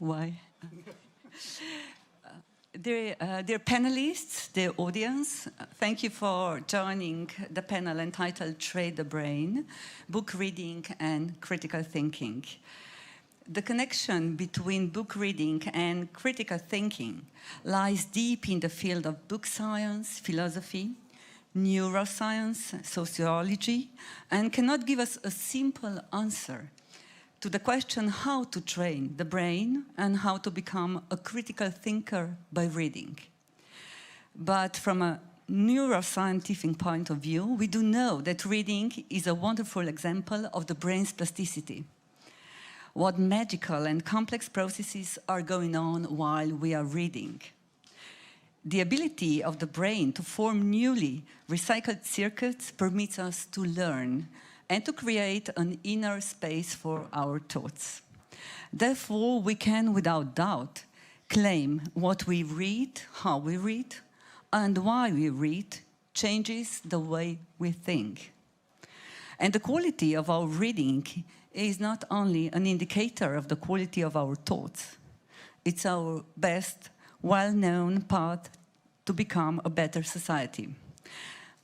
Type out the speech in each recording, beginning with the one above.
Why? Dear panelists, dear audience, thank you for joining the panel entitled Trade the Brain, Book Reading and Critical Thinking. The connection between book reading and critical thinking lies deep in the field of book science, philosophy, neuroscience, sociology, and cannot give us a simple answer to the question how to train the brain and how to become a critical thinker by reading. But from a neuroscientific point of view, we do know that reading is a wonderful example of the brain's plasticity. What magical and complex processes are going on while we are reading. The ability of the brain to form newly recycled circuits permits us to learn and to create an inner space for our thoughts. Therefore, we can, without doubt, claim what we read, how we read, and why we read changes the way we think. And the quality of our reading is not only an indicator of the quality of our thoughts, it's our best, well-known path to become a better society.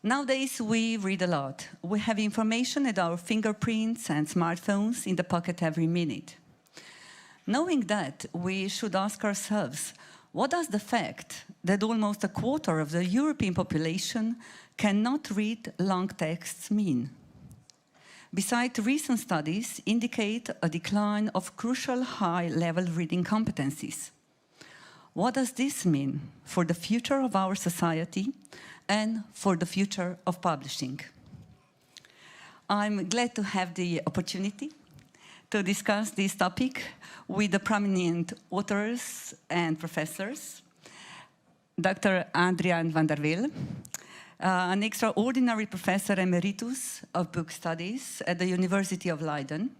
Nowadays, we read a lot. We have information at our fingerprints and smartphones in the pocket every minute. Knowing that, we should ask ourselves, what does the fact that almost a quarter of the European population cannot read long texts mean? Besides, recent studies indicate a decline of crucial high-level reading competencies. What does this mean for the future of our society and for the future of publishing? I'm glad to have the opportunity to discuss this topic with the prominent authors and professors. Dr. Adriaan van der Wiel, an extraordinary professor emeritus of book studies at the University of Leiden.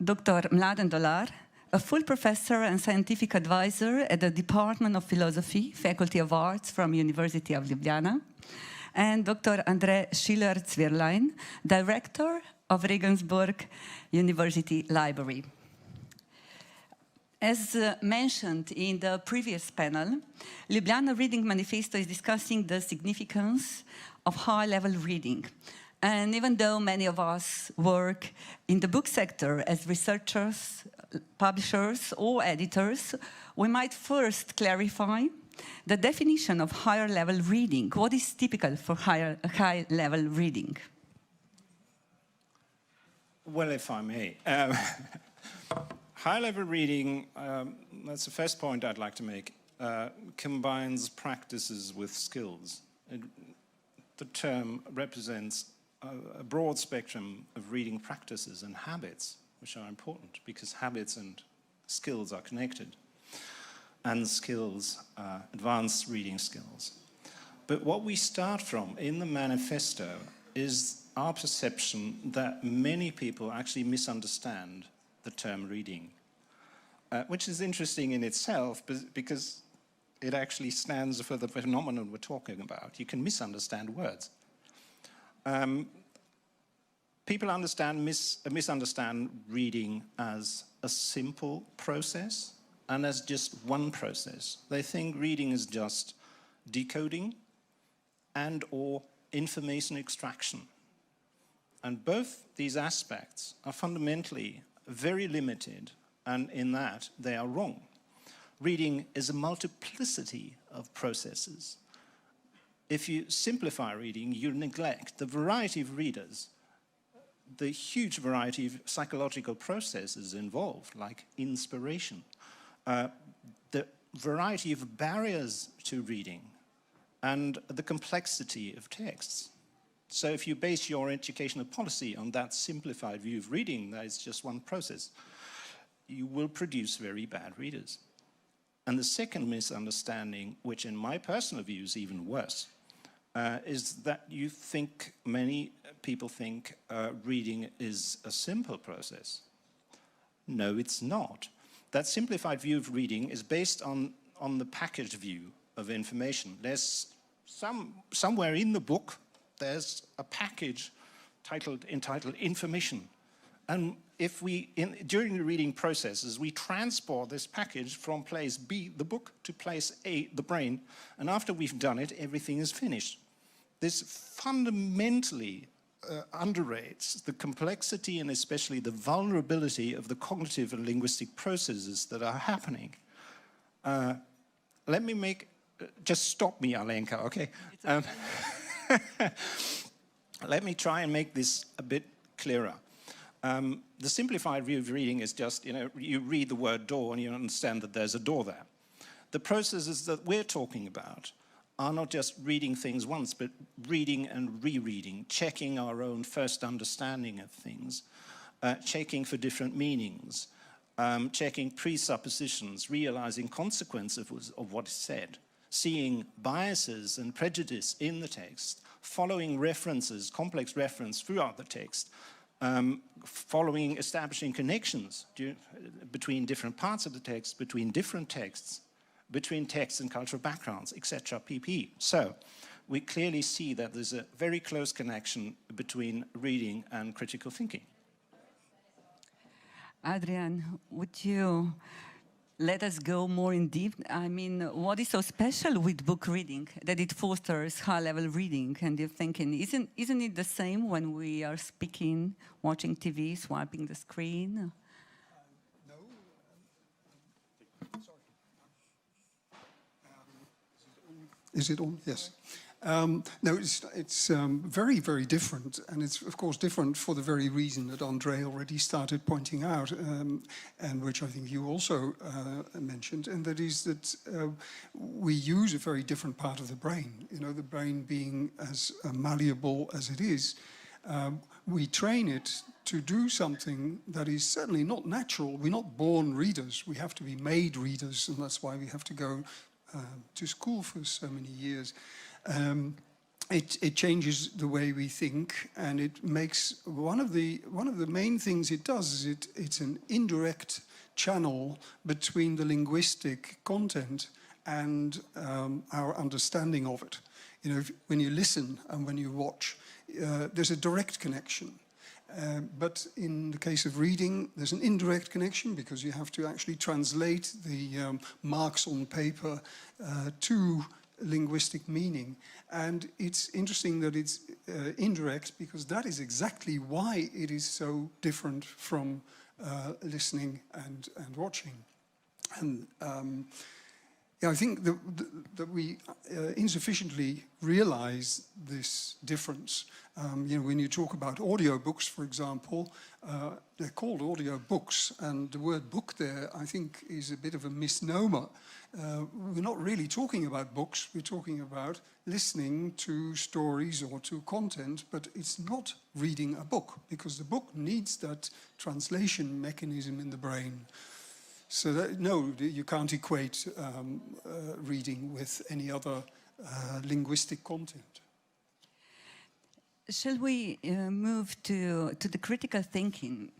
Dr. Mladen Dolar, a full professor and scientific advisor at the Department of Philosophy, Faculty of Arts from University of Ljubljana, and Dr. André Schiller-Zwirlein, director of Regensburg University Library. As mentioned in the previous panel, Ljubljana Reading Manifesto is discussing the significance of high-level reading. And even though many of us work in the book sector as researchers, publishers, or editors, we might first clarify the definition of higher-level reading. What is typical for high-level reading? Well, if I may. High-level reading, that's the first point I'd like to make, combines practices with skills. The term represents a broad spectrum of reading practices and habits, which are important because habits and skills are connected, and skills, advanced reading skills. But what we start from in the manifesto is our perception that many people actually misunderstand the term reading, which is interesting in itself because it actually stands for the phenomenon we're talking about. You can misunderstand words. People misunderstand reading as a simple process and as just one process. They think reading is just decoding and or information extraction. And both these aspects are fundamentally very limited, and in that they are wrong. Reading is a multiplicity of processes. If you simplify reading, you neglect the variety of readers, the huge variety of psychological processes involved, like inspiration, the variety of barriers to reading, and the complexity of texts. So if you base your educational policy on that simplified view of reading, that is just one process, you will produce very bad readers. And the second misunderstanding, which in my personal view is even worse, is that many people think reading is a simple process. No, it's not. That simplified view of reading is based on the packaged view of information. There's somewhere in the book, there's a package entitled information. And if we, during the reading processes, we transport this package from place B, the book, to place A, the brain, and after we've done it, everything is finished. This fundamentally underrates the complexity and especially the vulnerability of the cognitive and linguistic processes that are happening. Let me make, just stop me, Alenka, okay? Let me try and make this a bit clearer. The simplified view of reading is just, you read the word door and you understand that there's a door there. The processes that we're talking about are not just reading things once, but reading and rereading, checking our own first understanding of things, checking for different meanings, checking presuppositions, realizing consequences of what is said, seeing biases and prejudice in the text, following references, complex reference throughout the text, establishing connections between different parts of the text, between different texts, between texts and cultural backgrounds, etc., pp. So we clearly see that there's a very close connection between reading and critical thinking. Adrian, would you let us go more in deep? I mean, what is so special with book reading that it fosters high-level reading and deep thinking? Isn't it the same when we are speaking, watching TV, swiping the screen? No. Sorry. Is it on? Yes. No, it's very, very different, and it's of course different for the very reason that André already started pointing out, and which I think you also mentioned, and that is that we use a very different part of the brain. The brain being as malleable as it is, we train it to do something that is certainly not natural. We're not born readers. We have to be made readers, and that's why we have to go to school for so many years. It changes the way we think, and it makes one of the main things it does is it's an indirect channel between the linguistic content and our understanding of it. When you listen and when you watch, there's a direct connection. But in the case of reading, there's an indirect connection because you have to actually translate the marks on paper to linguistic meaning. And it's interesting that it's indirect because that is exactly why it is so different from listening and watching. And I think that we insufficiently realize this difference. When you talk about audiobooks, for example, they're called audiobooks, and the word book there, I think, is a bit of a misnomer. We're not really talking about books, we're talking about listening to stories or to content, but it's not reading a book, because the book needs that translation mechanism in the brain. So that, no, you can't equate reading with any other linguistic content. Shall we move to the critical thinking?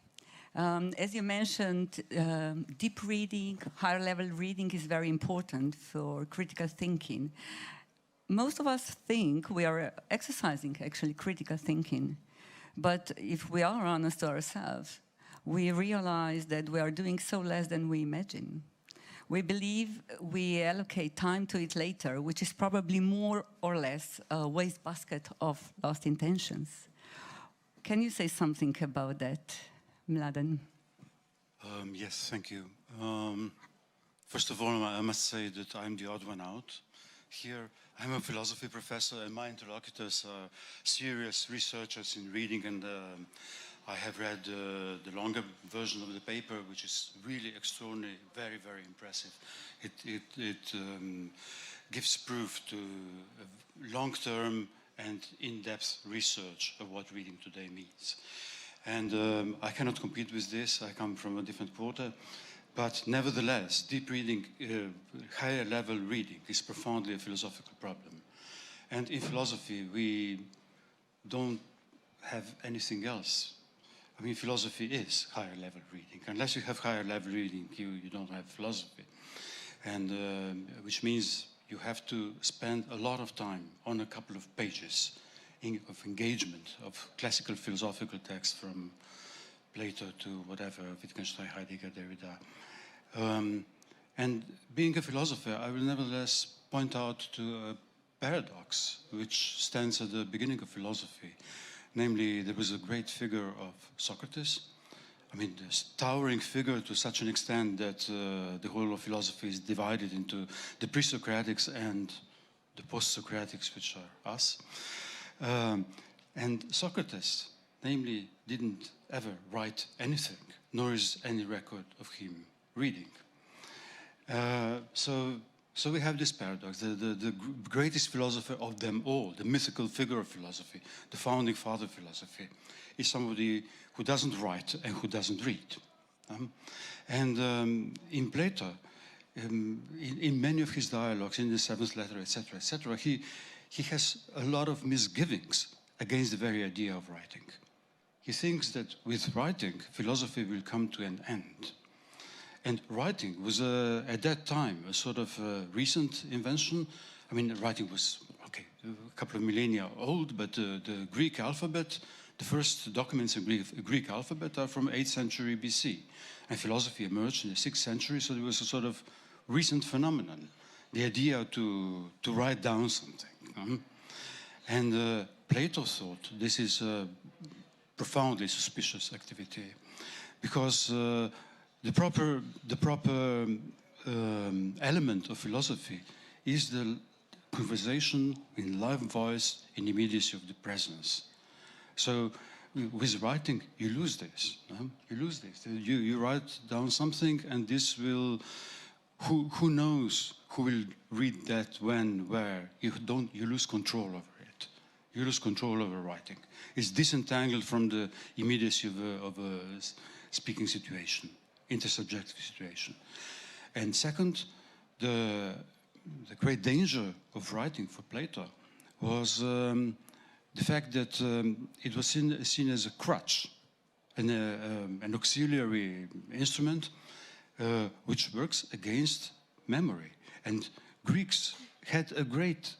As you mentioned, deep reading, higher level reading is very important for critical thinking. Most of us think we are exercising actually critical thinking, but if we are honest to ourselves, we realize that we are doing so less than we imagine. We believe we allocate time to it later, which is probably more or less a wastebasket of lost intentions. Can you say something about that, Mladen? Yes, thank you. First of all, I must say that I'm the odd one out. Here, I'm a philosophy professor, and my interlocutors are serious researchers in reading, and I have read the longer version of the paper, which is really extraordinary, very, very impressive. It gives proof to long-term and in-depth research of what reading today means. And I cannot compete with this. I come from a different quarter. But nevertheless, deep reading, higher level reading is profoundly a philosophical problem. And in philosophy, we don't have anything else. I mean, philosophy is higher level reading. Unless you have higher level reading, you don't have philosophy. And which means you have to spend a lot of time on a couple of pages of engagement of classical philosophical texts from Plato to whatever, Wittgenstein, Heidegger, Derrida. And being a philosopher, I will nevertheless point out to a paradox which stands at the beginning of philosophy. Namely, there was a great figure of Socrates. I mean, this towering figure to such an extent that the whole of philosophy is divided into the pre-Socratics and the post-Socratics, which are us. And Socrates, namely, didn't ever write anything, nor is any record of him reading. So we have this paradox. The greatest philosopher of them all, the mythical figure of philosophy, the founding father of philosophy, is somebody who doesn't write and who doesn't read. In Plato, in many of his dialogues, in the seventh letter, etc., he has a lot of misgivings against the very idea of writing. He thinks that with writing, philosophy will come to an end. And writing was, at that time, a sort of recent invention. I mean, writing was, okay, a couple of millennia old, but the Greek alphabet, the first documents in Greek alphabet are from 8th century BC. And philosophy emerged in the 6th century, so there was a sort of recent phenomenon, the idea to write down something. And Plato thought this is a profoundly suspicious activity, because the proper element of philosophy is the conversation in live voice, in immediacy of the presence. So with writing, you lose this. You lose this. You write down something, and this will, who knows who will read that, when, where. You lose control over it. You lose control over writing. It's disentangled from the immediacy of a speaking situation, intersubjective situation. And second, the great danger of writing for Plato was the fact that it was seen as a crutch, an auxiliary instrument which works against memory. And Greeks had a great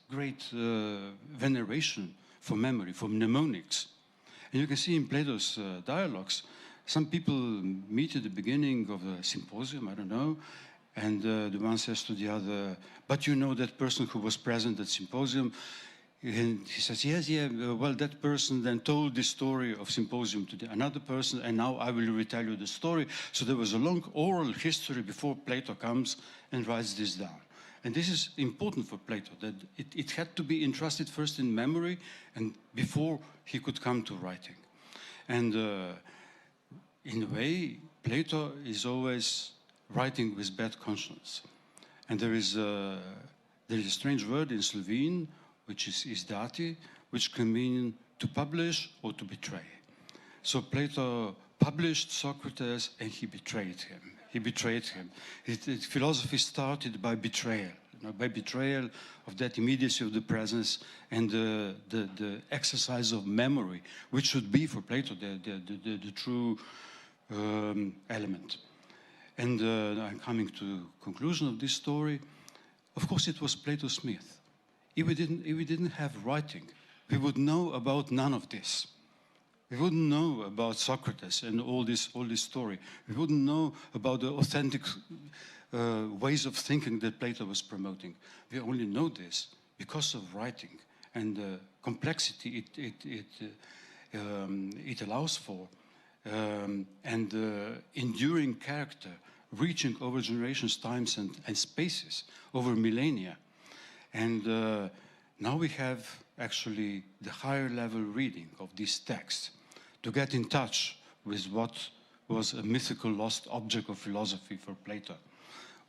veneration for memory, for mnemonics. And you can see in Plato's dialogues, some people meet at the beginning of a symposium, I don't know, and the one says to the other, but you know that person who was present at symposium? And he says, yes, yeah, well, that person then told this story of symposium to another person, and now I will retell you the story. So there was a long oral history before Plato comes and writes this down. And this is important for Plato, that it had to be entrusted first in memory and before he could come to writing. And in a way, Plato is always writing with bad conscience. And there is a strange word in Slovene, which is izdati, which can mean to publish or to betray. So Plato published Socrates and he betrayed him. He betrayed him. Philosophy started by betrayal, by betrayal of that immediacy of the presence and the exercise of memory, which should be for Plato the true element. And I'm coming to the conclusion of this story. Of course, it was Plato's myth. If we didn't have writing, we would know about none of this. We wouldn't know about Socrates and all this story. We wouldn't know about the authentic ways of thinking that Plato was promoting. We only know this because of writing and the complexity it allows for, and the enduring character reaching over generations, times, and spaces, over millennia. And now we have actually the higher level reading of this text to get in touch with what was a mythical lost object of philosophy for Plato,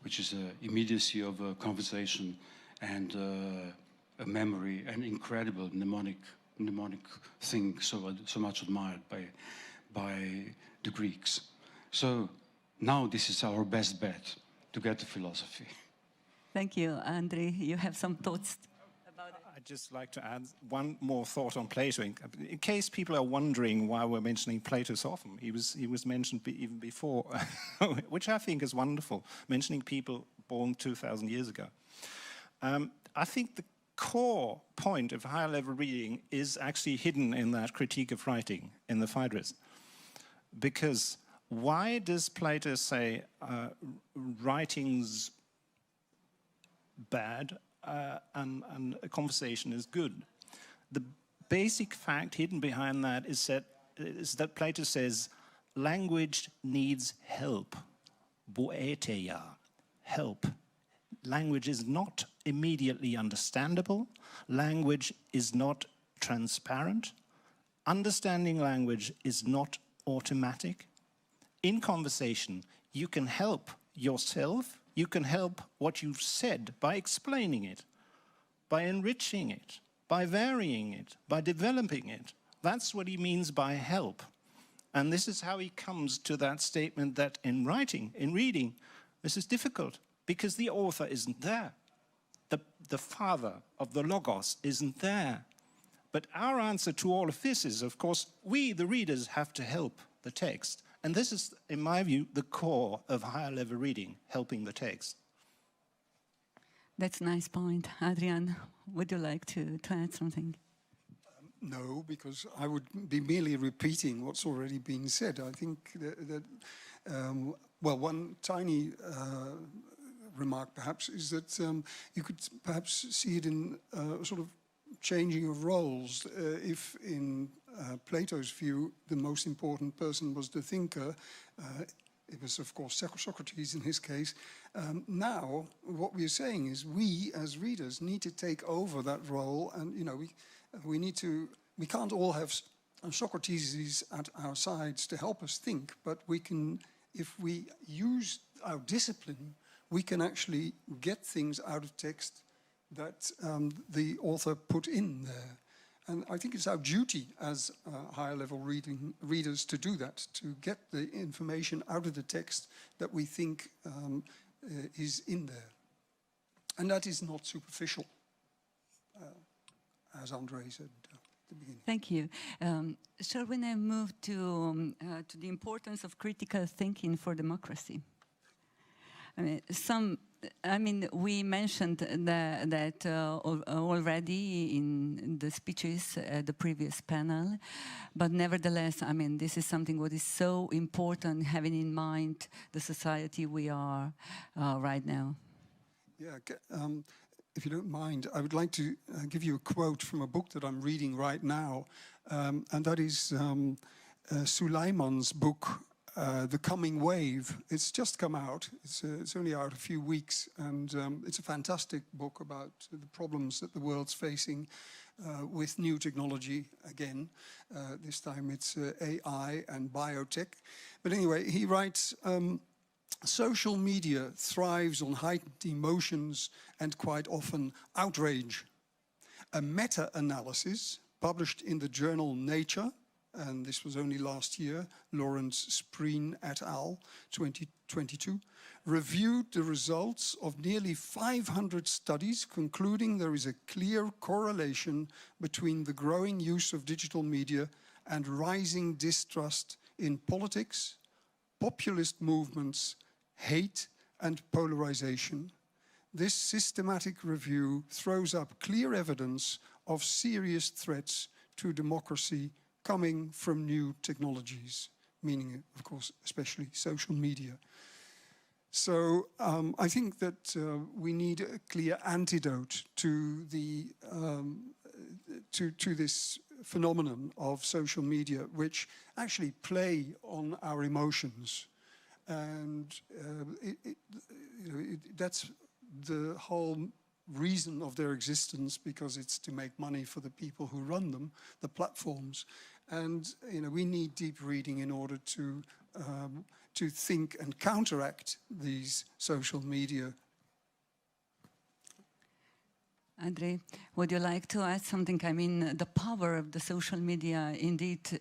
which is an immediacy of a conversation and a memory, an incredible mnemonic thing so much admired by the Greeks. So now this is our best bet to get to philosophy. Thank you, Andre. You have some thoughts about it? I'd just like to add one more thought on Plato. In case people are wondering why we're mentioning Plato so often, he was mentioned even before, which I think is wonderful, mentioning people born 2,000 years ago. I think the core point of higher level reading is actually hidden in that critique of writing in the Phaedrus. Because why does Plato say writing's bad and a conversation is good? The basic fact hidden behind that is that Plato says language needs help. Boeteia, help. Language is not immediately understandable. Language is not transparent. Understanding language is not automatic. In conversation, you can help yourself, you can help what you've said by explaining it, by enriching it, by varying it, by developing it. That's what he means by help. And this is how he comes to that statement that in writing, in reading, this is difficult because the author isn't there. The father of the logos isn't there. But our answer to all of this is, of course, we, the readers, have to help the text. And this is, in my view, the core of higher level reading, helping the text. That's a nice point. Adrian, would you like to add something? No, because I would be merely repeating what's already been said. I think that well, one tiny remark perhaps is that you could perhaps see it in sort of changing of roles. If in Plato's view the most important person was the thinker, it was of course Socrates in his case. Now what we are saying is we as readers need to take over that role, and you know we can't all have Socrates at our sides to help us think, but we can, if we use our discipline, we can actually get things out of text that the author put in there. And I think it's our duty as higher level readers to do that, to get the information out of the text that we think is in there. And that is not superficial, as Andre said at the beginning. Thank you. Shall we now move to the importance of critical thinking for democracy? We mentioned that already in the speeches at the previous panel, but nevertheless, this is something what is so important, having in mind the society we are right now. Yeah, if you don't mind, I would like to give you a quote from a book that I'm reading right now, and that is Suleiman's book, The Coming Wave. It's just come out. It's only out a few weeks, and it's a fantastic book about the problems that the world's facing with new technology again. This time it's AI and biotech. But anyway, he writes, social media thrives on heightened emotions and quite often outrage. A meta-analysis published in the journal Nature, and this was only last year, Lawrence Spreen et al., 2022, reviewed the results of nearly 500 studies, concluding there is a clear correlation between the growing use of digital media and rising distrust in politics, populist movements, hate and polarization. This systematic review throws up clear evidence of serious threats to democracy coming from new technologies, meaning, of course, especially social media. So I think that we need a clear antidote to the to this phenomenon of social media, which actually play on our emotions, and that's the whole reason of their existence, because it's to make money for the people who run them, the platforms. And we need deep reading in order to think and counteract these social media. Andre, would you like to add something? The power of the social media indeed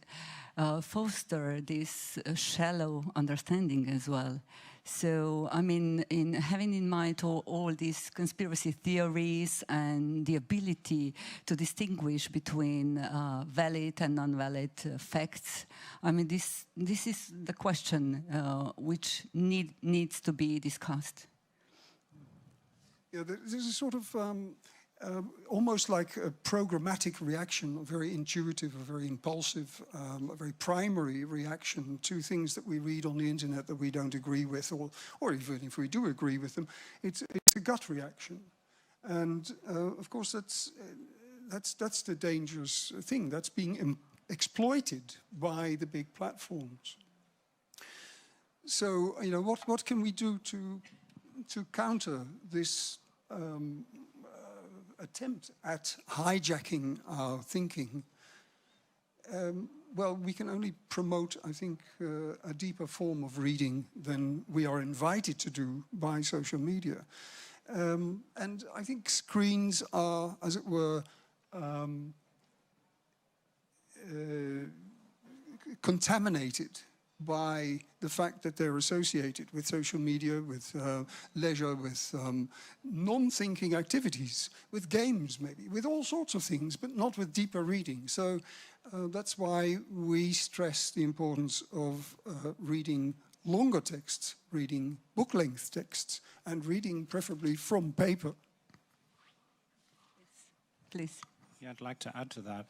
foster this shallow understanding as well. So, in having in mind all these conspiracy theories and the ability to distinguish between valid and non-valid facts, this is the question which needs to be discussed. Yeah, there's a sort of almost like a programmatic reaction, a very intuitive, a very impulsive, a very primary reaction to things that we read on the internet that we don't agree with, or even if we do agree with them, it's a gut reaction. And of course, that's the dangerous thing. That's being exploited by the big platforms. So, you know, what can we do to counter this attempt at hijacking our thinking? Well, we can only promote, I think, a deeper form of reading than we are invited to do by social media. And I think screens are, as it were, contaminated by the fact that they're associated with social media, with leisure, with non-thinking activities, with games maybe, with all sorts of things, but not with deeper reading. So that's why we stress the importance of reading longer texts, reading book-length texts, and reading preferably from paper. Please. Yeah, I'd like to add to that.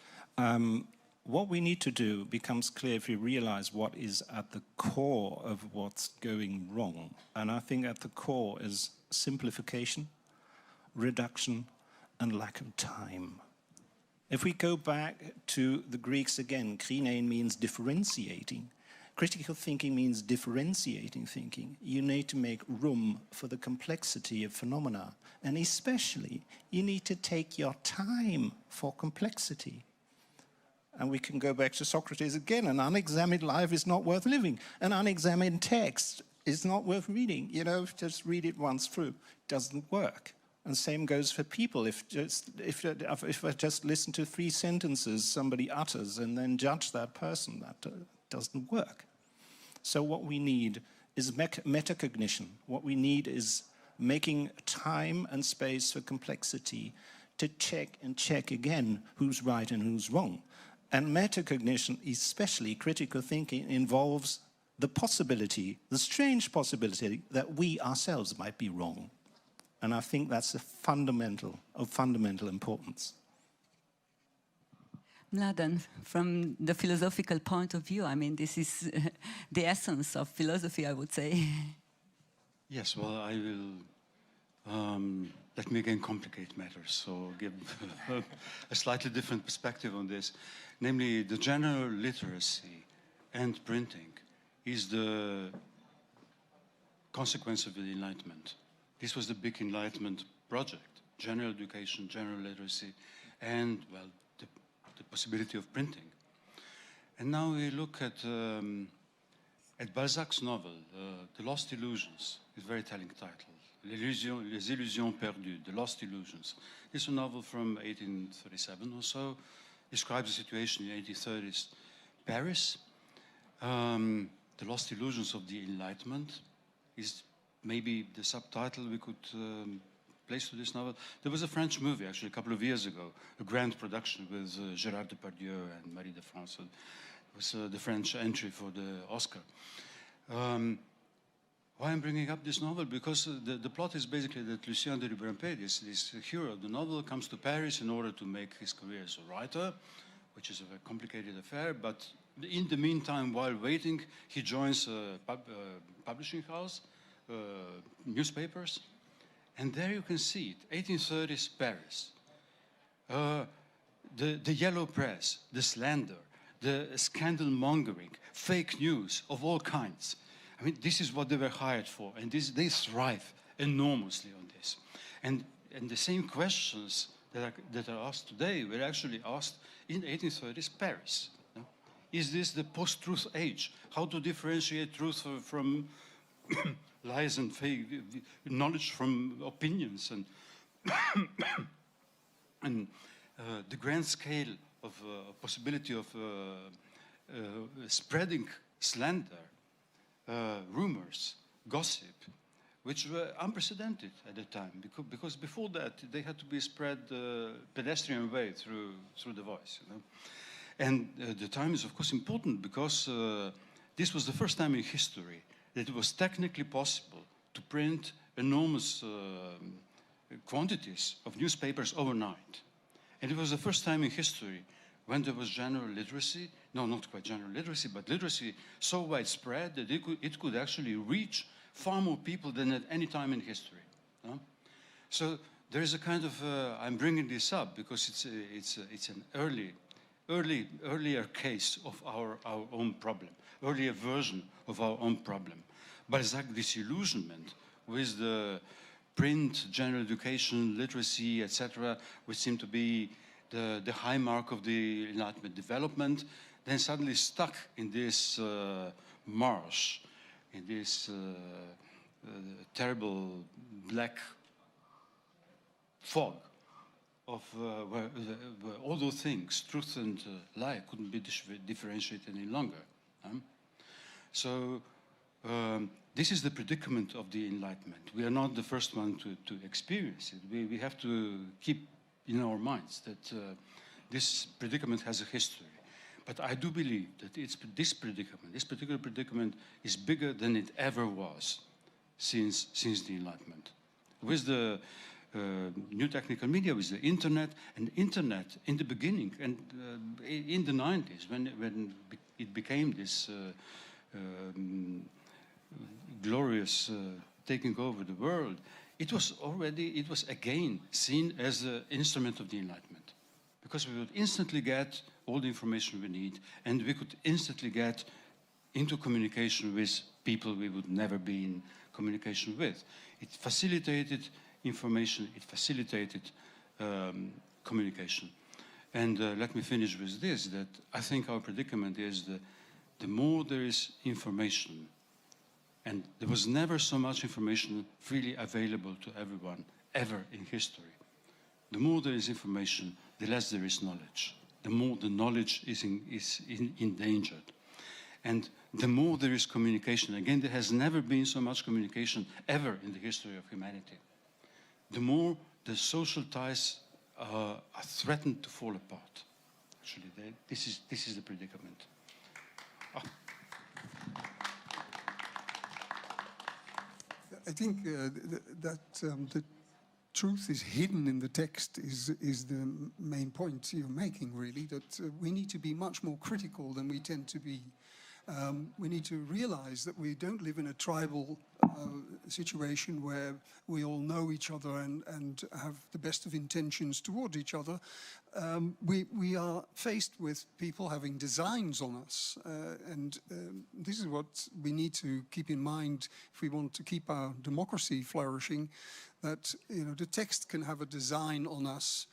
What we need to do becomes clear if we realize what is at the core of what's going wrong. And I think at the core is simplification, reduction, and lack of time. If we go back to the Greeks again, krine means differentiating. Critical thinking means differentiating thinking. You need to make room for the complexity of phenomena. And especially, you need to take your time for complexity. And we can go back to Socrates again. An unexamined life is not worth living. An unexamined text is not worth reading. You know, just read it once through. It doesn't work. And same goes for people. If I just listen to 3 sentences somebody utters and then judge that person, that doesn't work. So what we need is metacognition. What we need is making time and space for complexity to check and check again who's right and who's wrong. And metacognition, especially critical thinking, involves the possibility, the strange possibility, that we ourselves might be wrong. And I think that's of fundamental importance. Mladen, from the philosophical point of view, I mean, this is the essence of philosophy, I would say. Yes, well, I will let me again complicate matters, so give a slightly different perspective on this. Namely, the general literacy and printing is the consequence of the Enlightenment. This was the big Enlightenment project: general education, general literacy, and, well, the possibility of printing. And now we look at Balzac's novel, The Lost Illusions, is a very telling title. Les Illusions Perdues, The Lost Illusions. It's a novel from 1837 or so, describes the situation in the 1830s Paris. The Lost Illusions of the Enlightenment is maybe the subtitle we could place to this novel. There was a French movie, actually, a couple of years ago, a grand production with Gérard Depardieu and Marie de France. It was the French entry for the Oscar. Why I'm bringing up this novel? Because the plot is basically that Lucien de Rubempré, this hero of the novel, comes to Paris in order to make his career as a writer, which is a very complicated affair. But in the meantime, while waiting, he joins a publishing house, newspapers, and there you can see it, 1830s Paris. The yellow press, the slander, the scandal mongering, fake news of all kinds. I mean, this is what they were hired for, and they thrive enormously on this. And the same questions that are asked today were actually asked in 1830s Paris. No? Is this the post-truth age? How to differentiate truth from lies and fake knowledge from opinions, and and the grand scale of possibility of spreading slander, rumors, gossip, which were unprecedented at the time, because before that they had to be spread pedestrian way through the voice. You know? And the time is of course important because this was the first time in history that it was technically possible to print enormous quantities of newspapers overnight. And it was the first time in history when there was general literacy, no, not quite general literacy, but literacy so widespread that it could actually reach far more people than at any time in history. No? So there is a kind of, I'm bringing this up because it's an earlier case of our own problem, earlier version of our own problem. But it's like disillusionment with the print, general education, literacy, etc., which seem to be the high mark of the Enlightenment development, then suddenly stuck in this marsh, in this terrible black fog of where all those things, truth and lie, couldn't be differentiated any longer. So this is the predicament of the Enlightenment. We are not the first one to experience it. We have to keep in our minds that this predicament has a history. But I do believe that this particular predicament is bigger than it ever was since the Enlightenment. With the new technical media, with the internet, and internet in the beginning, and in the 90s, when it became this glorious taking over the world, it was again seen as an instrument of the Enlightenment. Because we would instantly get all the information we need, and we could instantly get into communication with people we would never be in communication with. It facilitated information, it facilitated communication. And let me finish with this, that I think our predicament is the more there is information, and there was never so much information freely available to everyone, ever in history. The more there is information, the less there is knowledge. The more the knowledge is endangered. And the more there is communication, again, there has never been so much communication ever in the history of humanity. The more the social ties are threatened to fall apart. Actually, this is the predicament. I think that the truth is hidden in the text is the main point you're making, really, that we need to be much more critical than we tend to be. We need to realize that we don't live in a tribal situation where we all know each other and have the best of intentions toward each other. We are faced with people having designs on us, and this is what we need to keep in mind if we want to keep our democracy flourishing, that the text can have a design on us,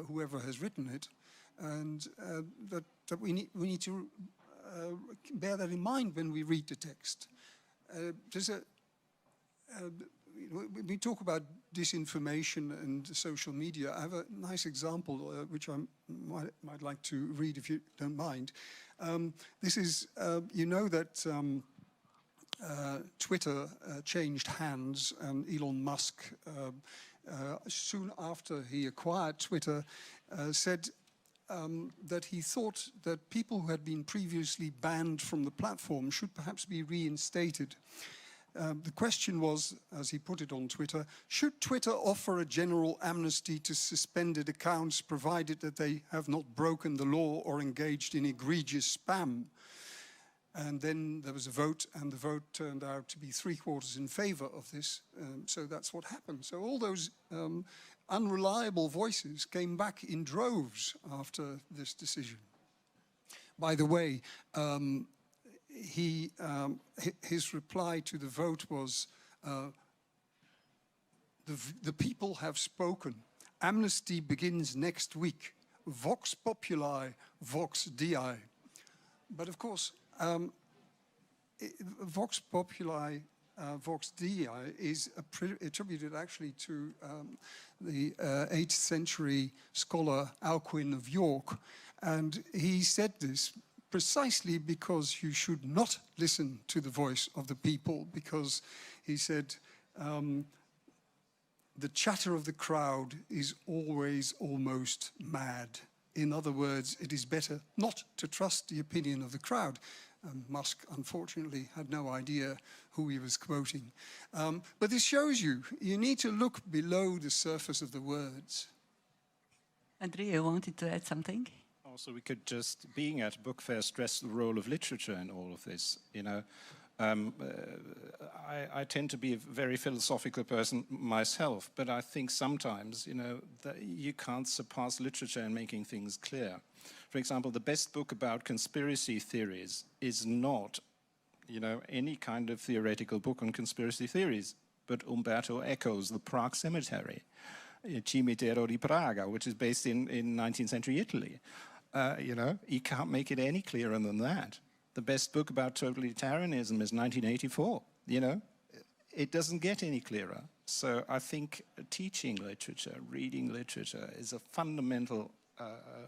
whoever has written it, and that we need to bear that in mind when we read the text. We talk about disinformation and social media. I have a nice example which I might like to read if you don't mind. This is, that Twitter changed hands, and Elon Musk, soon after he acquired Twitter, said that he thought that people who had been previously banned from the platform should perhaps be reinstated. The question was, as he put it on Twitter, should Twitter offer a general amnesty to suspended accounts provided that they have not broken the law or engaged in egregious spam? And then there was a vote, and the vote turned out to be 3/4 in favor of this. So that's what happened. So all those unreliable voices came back in droves after this decision. By the way, his reply to the vote was, the people have spoken. Amnesty begins next week. Vox populi, vox dei. But of course, vox populi, vox dei is attributed actually to the 8th century scholar Alcuin of York. And he said this precisely because you should not listen to the voice of the people, because he said, the chatter of the crowd is always almost mad. In other words, it is better not to trust the opinion of the crowd. Musk, unfortunately, had no idea who he was quoting. But this shows you need to look below the surface of the words. Andrea wanted to add something? Also, we could just, being at book fair, stress the role of literature in all of this. I tend to be a very philosophical person myself, but I think sometimes, that you can't surpass literature in making things clear. For example, the best book about conspiracy theories is not, any kind of theoretical book on conspiracy theories, but Umberto Eco's The Prague Cemetery, Cimitero di Praga, which is based in 19th century Italy. You can't make it any clearer than that. The best book about totalitarianism is 1984, It doesn't get any clearer. So I think teaching literature, reading literature, is a fundamental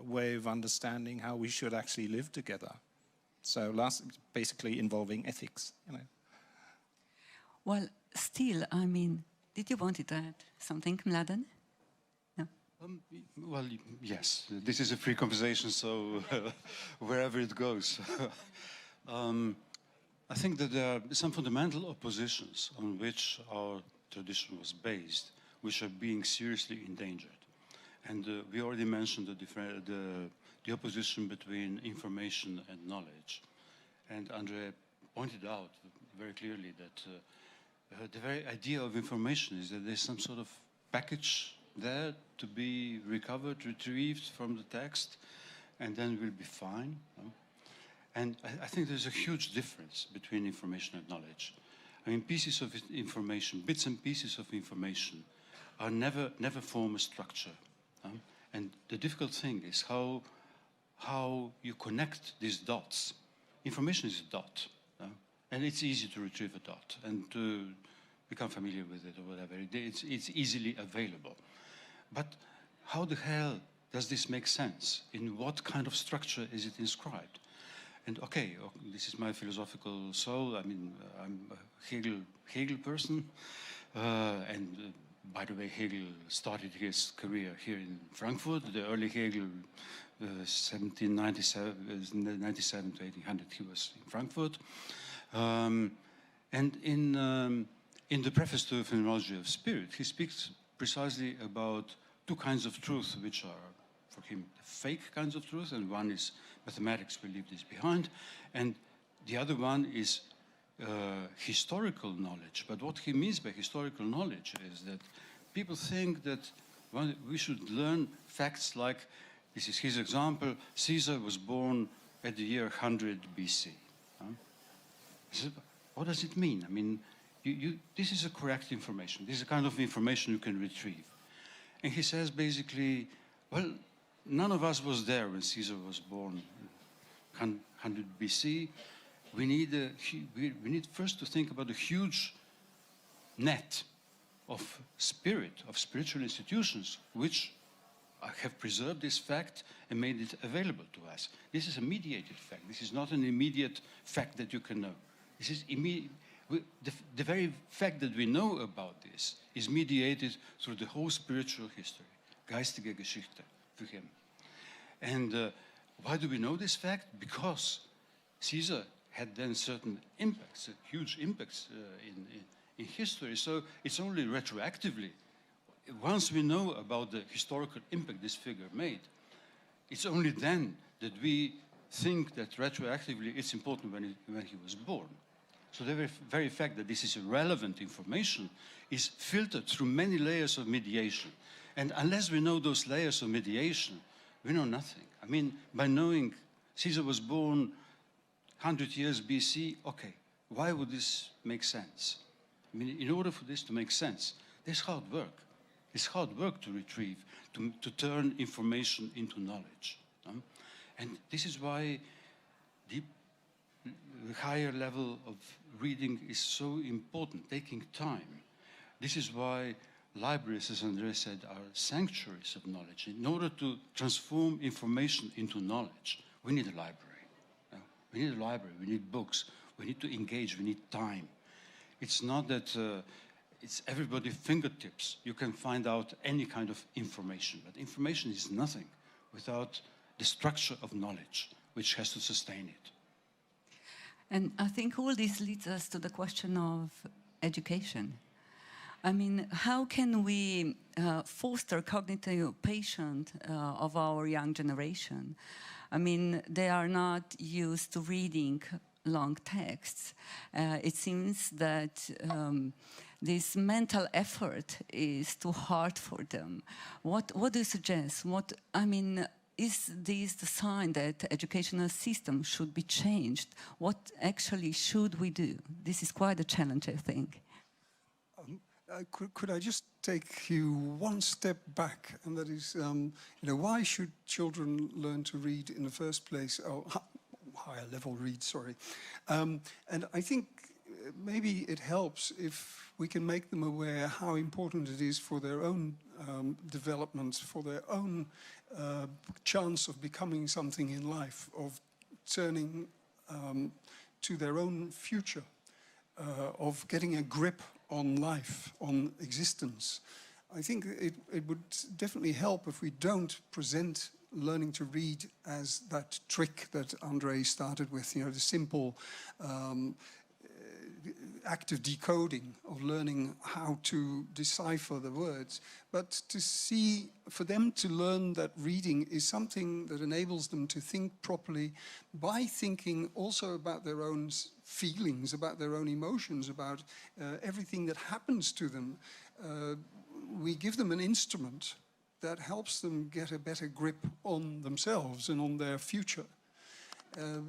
way of understanding how we should actually live together. So basically involving ethics, Well, still, did you want to add something, Mladen? No? Well, yes, this is a free conversation, so wherever it goes. I think that there are some fundamental oppositions on which our tradition was based, which are being seriously endangered. And we already mentioned the opposition between information and knowledge. And Andre pointed out very clearly that the very idea of information is that there's some sort of package there to be recovered, retrieved from the text, and then we'll be fine. And I think there's a huge difference between information and knowledge. Pieces of information, bits and pieces of information are never form a structure. And the difficult thing is how you connect these dots. Information is a dot, and it's easy to retrieve a dot and to become familiar with it or whatever. It's easily available. But how the hell does this make sense? In what kind of structure is it inscribed? And okay, this is my philosophical soul. I'm a Hegel person, and by the way, Hegel started his career here in Frankfurt. The early Hegel, 1797 to 1800, he was in Frankfurt. And in the preface to the Phenomenology of Spirit, he speaks precisely about two kinds of truth, which are, for him, fake kinds of truth, and one is mathematics, we leave this behind, and the other one is historical knowledge. But what he means by historical knowledge is that people think that we should learn facts like, this is his example, Caesar was born at the year 100 BC. What does it mean? This is a correct information. This is a kind of information you can retrieve. And he says basically, well, none of us was there when Caesar was born, 100 BC. We need first to think about the huge net of spiritual institutions, which have preserved this fact and made it available to us. This is a mediated fact. This is not an immediate fact that you can know. This is the very fact that we know about this is mediated through the whole spiritual history, geistige Geschichte for him. And why do we know this fact? Because Caesar had then certain impacts, huge impacts in history. So it's only retroactively, once we know about the historical impact this figure made, it's only then that we think that retroactively it's important when he was born. So the very fact that this is relevant information is filtered through many layers of mediation. And unless we know those layers of mediation, we know nothing. By knowing Caesar was born 100 years BC, okay, why would this make sense? In order for this to make sense, there's hard work. It's hard work to retrieve, to turn information into knowledge. And this is why the higher level of reading is so important, taking time. This is why libraries, as Andrea said, are sanctuaries of knowledge. In order to transform information into knowledge, we need a library. We need a library, we need books, we need to engage, we need time. It's not that it's everybody's fingertips. You can find out any kind of information, but information is nothing without the structure of knowledge, which has to sustain it. And I think all this leads us to the question of education. I mean, how can we foster cognitive patience of our young generation? I mean, they are not used to reading long texts. It seems that this mental effort is too hard for them. What do you suggest? Is this the sign that the educational system should be changed? What actually should we do? This is quite a challenge, I think. Could I just take you one step back, and that is, why should children learn to read in the first place? Oh, higher level read, sorry. And I think maybe it helps if we can make them aware how important it is for their own development, for their own chance of becoming something in life, of turning to their own future, of getting a grip on life, on existence. I think it would definitely help if we don't present learning to read as that trick that Andre started with, the simple act of decoding, of learning how to decipher the words, but to see, for them to learn that reading is something that enables them to think properly by thinking also about their own feelings, about their own emotions, about everything that happens to them. We give them an instrument that helps them get a better grip on themselves and on their future.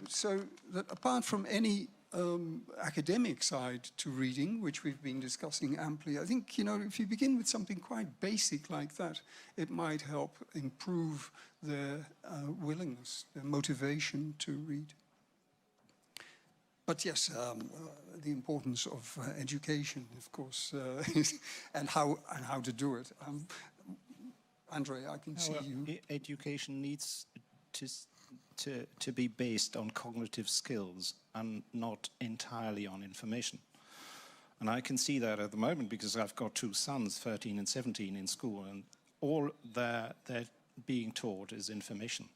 So that apart from any academic side to reading, which we've been discussing amply, I think, if you begin with something quite basic like that, it might help improve their willingness, their motivation to read. But yes, the importance of education, of course, and how to do it. Andre, I can see you. Education needs to be based on cognitive skills and not entirely on information. And I can see that at the moment because I've got two sons, 13 and 17, in school, and all they're being taught is information.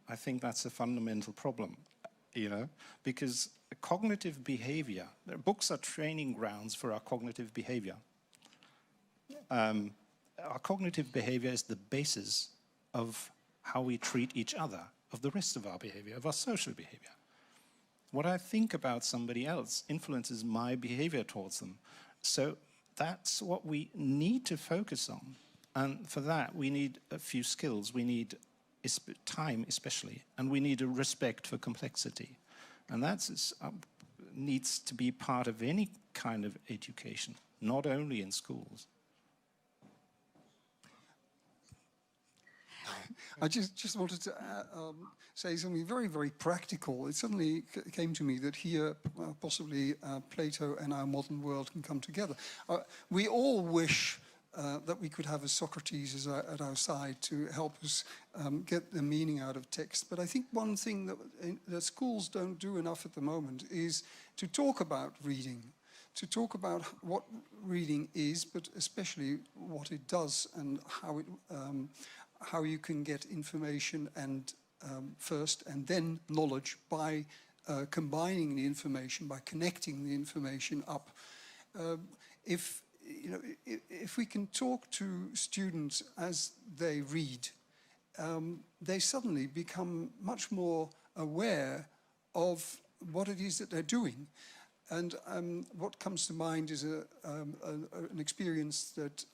I think that's a fundamental problem, because cognitive behavior, books are training grounds for our cognitive behavior. Our cognitive behavior is the basis of how we treat each other, of the rest of our behavior, of our social behavior. What I think about somebody else influences my behavior towards them. So that's what we need to focus on. And for that, we need a few skills. We need time, especially, and we need a respect for complexity. And that needs to be part of any kind of education, not only in schools. I just wanted to say something very, very practical. It suddenly came to me that here, possibly Plato and our modern world can come together. We all wish that we could have a Socrates at our side to help us get the meaning out of text. But I think one thing that schools don't do enough at the moment is to talk about reading, to talk about what reading is, but especially what it does and how you can get information and first and then knowledge by combining the information, by connecting the information up. If we can talk to students as they read, they suddenly become much more aware of what it is that they're doing. And what comes to mind is an experience that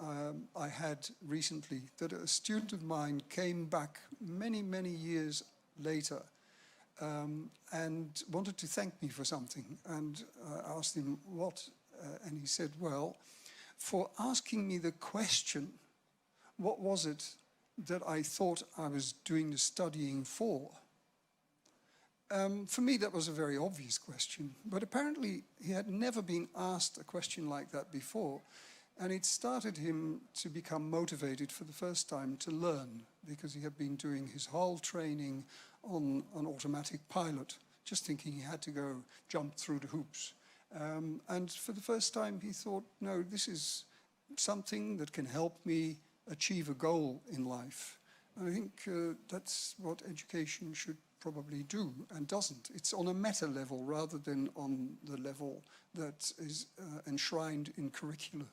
I had recently, that a student of mine came back many, many years later and wanted to thank me for something. And I asked him what, and he said, well, for asking me the question, what was it that I thought I was doing the studying for? For me, that was a very obvious question, but apparently he had never been asked a question like that before, and it started him to become motivated for the first time to learn, because he had been doing his whole training on an automatic pilot, just thinking he had to go jump through the hoops. And for the first time he thought, no, this is something that can help me achieve a goal in life. And I think that's what education should probably do and doesn't. It's on a meta level rather than on the level that is enshrined in curricula.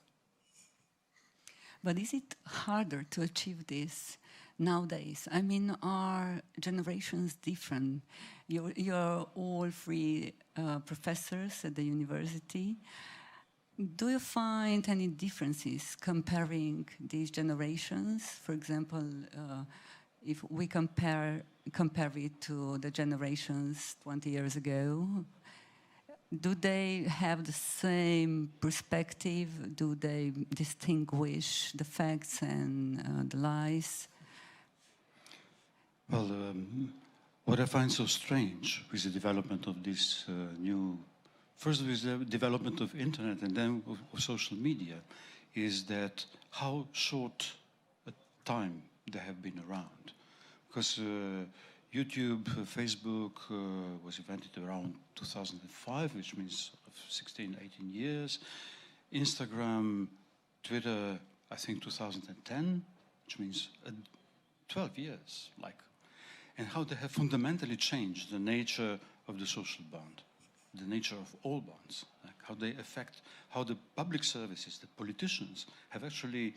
But is it harder to achieve this nowadays? I mean, are generations different? You're all three professors at the university. Do you find any differences comparing these generations? For example, if we compare it to the generations 20 years ago, do they have the same perspective? Do they distinguish the facts and the lies? Well, what I find so strange with the development of this first with the development of internet and then of social media, is that how short a time they have been around. Because YouTube, Facebook was invented around 2005, which means 16, 18 years. Instagram, Twitter, I think 2010, which means 12 years, and how they have fundamentally changed the nature of the social bond, the nature of all bonds, how they affect, how the public services, the politicians, have actually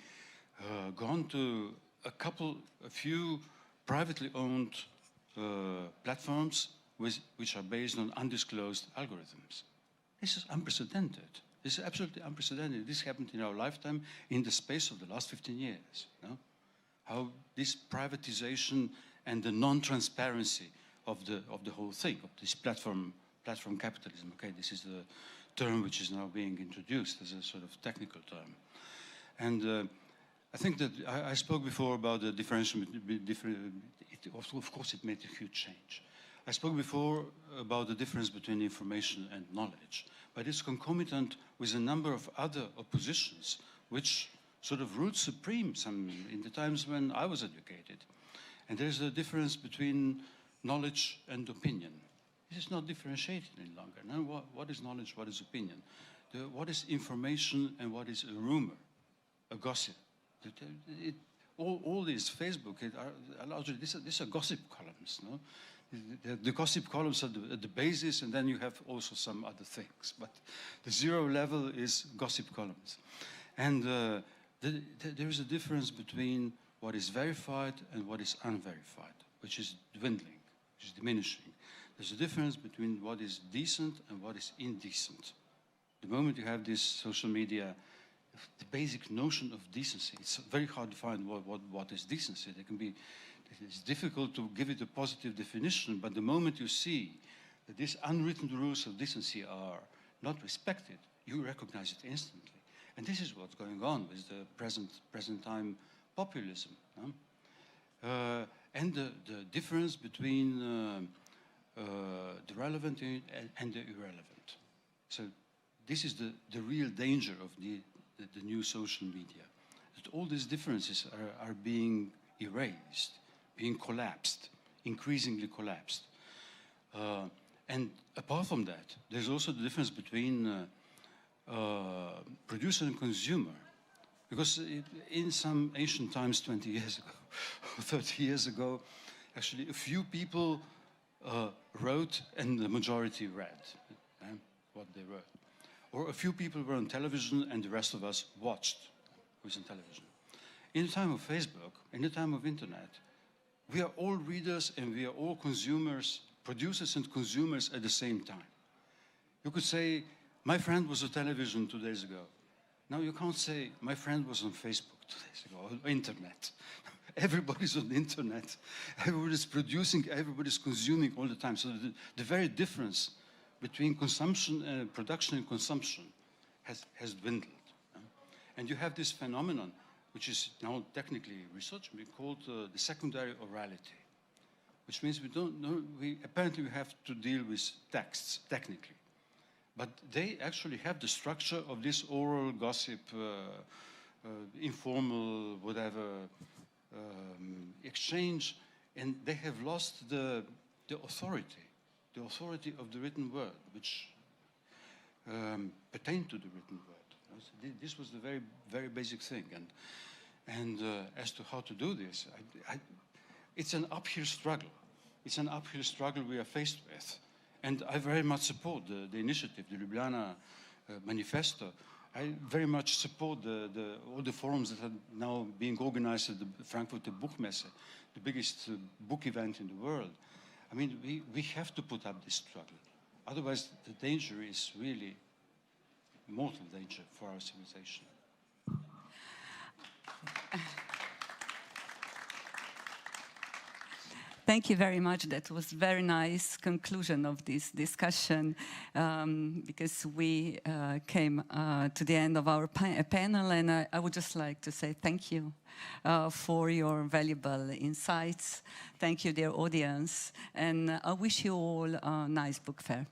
gone to a few privately owned platforms which are based on undisclosed algorithms. This is unprecedented. This is absolutely unprecedented. This happened in our lifetime in the space of the last 15 years. How this privatization and the non-transparency of the whole thing, of this platform capitalism. Okay, this is the term which is now being introduced as a sort of technical term. And I think that I spoke before about the differentiation. Of course, it made a huge change. I spoke before about the difference between information and knowledge, but it's concomitant with a number of other oppositions which sort of ruled supreme in the times when I was educated. And there's a difference between knowledge and opinion. This is not differentiated any longer. Now, what is knowledge, what is opinion? What is information and what is a rumor, a gossip? All these Facebook, these are gossip columns, no? The gossip columns are the basis, and then you have also some other things. But the zero level is gossip columns. And there is a difference between what is verified and what is unverified, which is dwindling, which is diminishing. There's a difference between what is decent and what is indecent. The moment you have this social media, the basic notion of decency, it's very hard to find what is decency. It's difficult to give it a positive definition, but the moment you see that these unwritten rules of decency are not respected, you recognize it instantly. And this is what's going on with the present time populism. And the difference between the relevant and the irrelevant. So this is the real danger of the new social media. That all these differences are being erased, being collapsed, increasingly collapsed. And apart from that, there's also the difference between producer and consumer. Because in some ancient times, 20 years ago, or 30 years ago, actually a few people wrote and the majority read what they wrote. Or a few people were on television and the rest of us watched who was on television. In the time of Facebook, in the time of internet, we are all readers and we are all consumers, producers and consumers at the same time. You could say, my friend was on television 2 days ago. Now you can't say, my friend was on Facebook 2 days ago, or internet. Everybody's on the internet. Everybody's producing, everybody's consuming all the time. So the very difference between consumption, production and consumption has dwindled. And you have this phenomenon, which is now technically researched, called the secondary orality, which means we don't know, apparently we have to deal with texts, technically. But they actually have the structure of this oral gossip, informal, whatever, exchange, and they have lost the authority of the written word, which pertained to the written word. So this was the very, very basic thing. And as to how to do this, it's an uphill struggle. It's an uphill struggle we are faced with. And I very much support the initiative, the Ljubljana Manifesto. I very much support all the forums that are now being organized at the Frankfurter Buchmesse, the biggest book event in the world. I mean, we have to put up this struggle. Otherwise, the danger is really mortal danger for our civilization. Thank you very much. That was a very nice conclusion of this discussion, because we came to the end of our panel, and I would just like to say thank you for your valuable insights. Thank you, dear audience, and I wish you all a nice book fair.